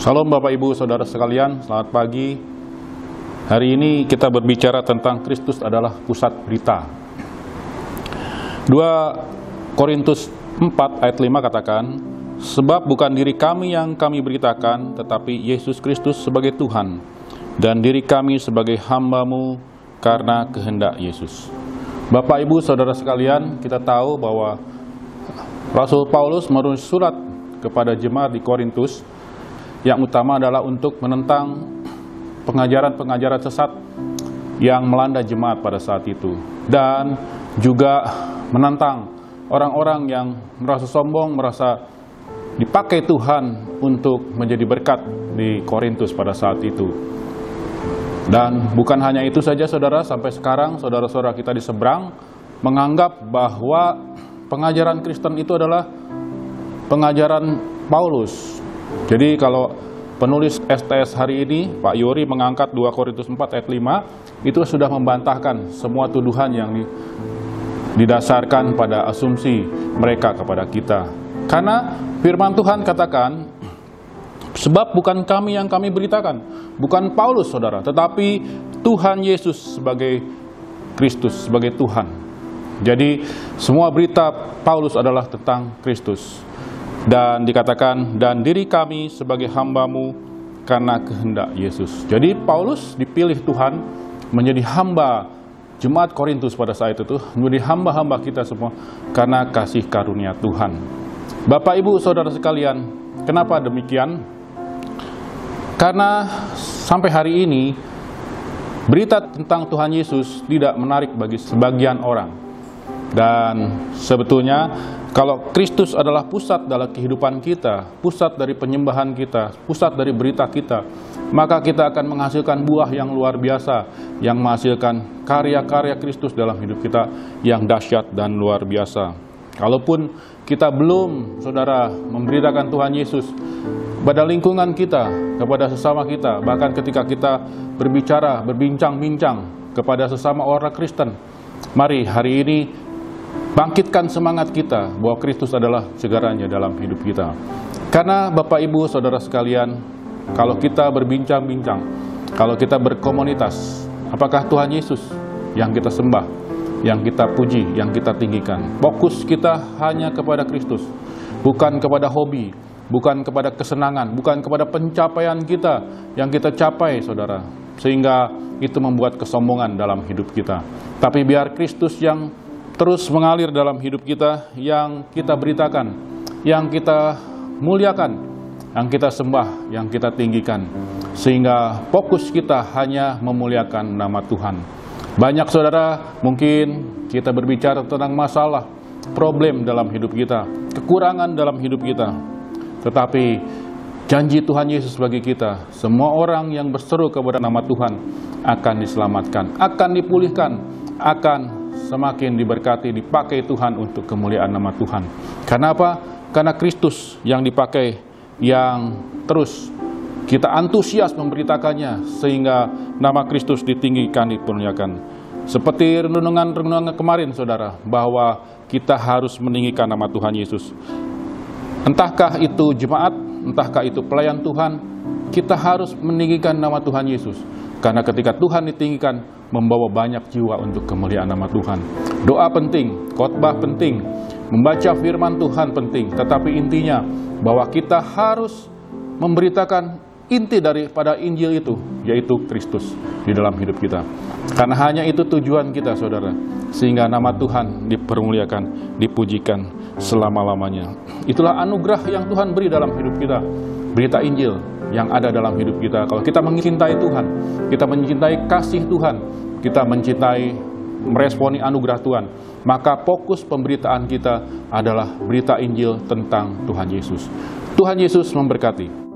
Shalom Bapak Ibu Saudara sekalian, selamat pagi. Hari ini kita berbicara tentang Kristus adalah pusat berita. 2 Korintus 4 ayat 5 katakan, sebab bukan diri kami yang kami beritakan, tetapi Yesus Kristus sebagai Tuhan, dan diri kami sebagai hamba-Mu karena kehendak Yesus. Bapak Ibu Saudara sekalian, kita tahu bahwa Rasul Paulus menulis surat kepada jemaat di Korintus. Yang utama adalah untuk menentang pengajaran-pengajaran sesat yang melanda jemaat pada saat itu. Dan juga menentang orang-orang yang merasa sombong, merasa dipakai Tuhan untuk menjadi berkat di Korintus pada saat itu. Dan bukan hanya itu saja saudara, sampai sekarang saudara-saudara kita di seberang menganggap bahwa pengajaran Kristen itu adalah pengajaran Paulus. Jadi kalau penulis STS hari ini, Pak Yori mengangkat 2 Korintus 4 ayat 5, itu sudah membantahkan semua tuduhan yang didasarkan pada asumsi mereka kepada kita. Karena firman Tuhan katakan, sebab bukan kami yang kami beritakan, bukan Paulus saudara, tetapi Tuhan Yesus sebagai Kristus, sebagai Tuhan. Jadi semua berita Paulus adalah tentang Kristus. Dan dikatakan, dan diri kami sebagai hamba-Mu karena kehendak Yesus. Jadi Paulus dipilih Tuhan menjadi hamba jemaat Korintus pada saat itu, menjadi hamba-hamba kita semua karena kasih karunia Tuhan. Bapak Ibu Saudara sekalian, kenapa demikian? Karena sampai hari ini berita tentang Tuhan Yesus tidak menarik bagi sebagian orang. Dan sebetulnya kalau Kristus adalah pusat dalam kehidupan kita, pusat dari penyembahan kita, pusat dari berita kita, maka kita akan menghasilkan buah yang luar biasa, yang menghasilkan karya-karya Kristus dalam hidup kita yang dahsyat dan luar biasa. Kalaupun kita belum, saudara, memberitakan Tuhan Yesus pada lingkungan kita, kepada sesama kita, bahkan ketika kita berbicara, berbincang-bincang kepada sesama orang Kristen, mari hari ini bangkitkan semangat kita bahwa Kristus adalah segalanya dalam hidup kita. Karena Bapak Ibu Saudara sekalian, kalau kita berbincang-bincang, kalau kita berkomunitas, apakah Tuhan Yesus yang kita sembah, yang kita puji, yang kita tinggikan? Fokus kita hanya kepada Kristus, bukan kepada hobi, bukan kepada kesenangan, bukan kepada pencapaian kita yang kita capai, saudara, sehingga itu membuat kesombongan dalam hidup kita. Tapi biar Kristus yang terus mengalir dalam hidup kita, yang kita beritakan, yang kita muliakan, yang kita sembah, yang kita tinggikan, sehingga fokus kita hanya memuliakan nama Tuhan. Banyak saudara, mungkin kita berbicara tentang masalah, problem dalam hidup kita, kekurangan dalam hidup kita, tetapi janji Tuhan Yesus bagi kita, semua orang yang berseru kepada nama Tuhan akan diselamatkan, akan dipulihkan, akan semakin diberkati, dipakai Tuhan untuk kemuliaan nama Tuhan. Karena apa? Karena Kristus yang dipakai, yang terus kita antusias memberitakannya, sehingga nama Kristus ditinggikan, dipermuliakan. Seperti renungan-renungan kemarin, saudara, bahwa kita harus meninggikan nama Tuhan Yesus. Entahkah itu jemaat, entahkah itu pelayan Tuhan, kita harus meninggikan nama Tuhan Yesus. Karena ketika Tuhan ditinggikan, membawa banyak jiwa untuk kemuliaan nama Tuhan. Doa penting, khotbah penting, membaca firman Tuhan penting, tetapi intinya bahwa kita harus memberitakan inti daripada Injil itu, yaitu Kristus di dalam hidup kita. Karena hanya itu tujuan kita, saudara, sehingga nama Tuhan dipermuliakan, dipujikan selama-lamanya. Itulah anugerah yang Tuhan beri dalam hidup kita, berita Injil yang ada dalam hidup kita. Kalau kita mencintai Tuhan, kita mencintai kasih Tuhan, kita mencintai meresponi anugerah Tuhan, maka fokus pemberitaan kita adalah berita Injil tentang Tuhan Yesus. Tuhan Yesus memberkati.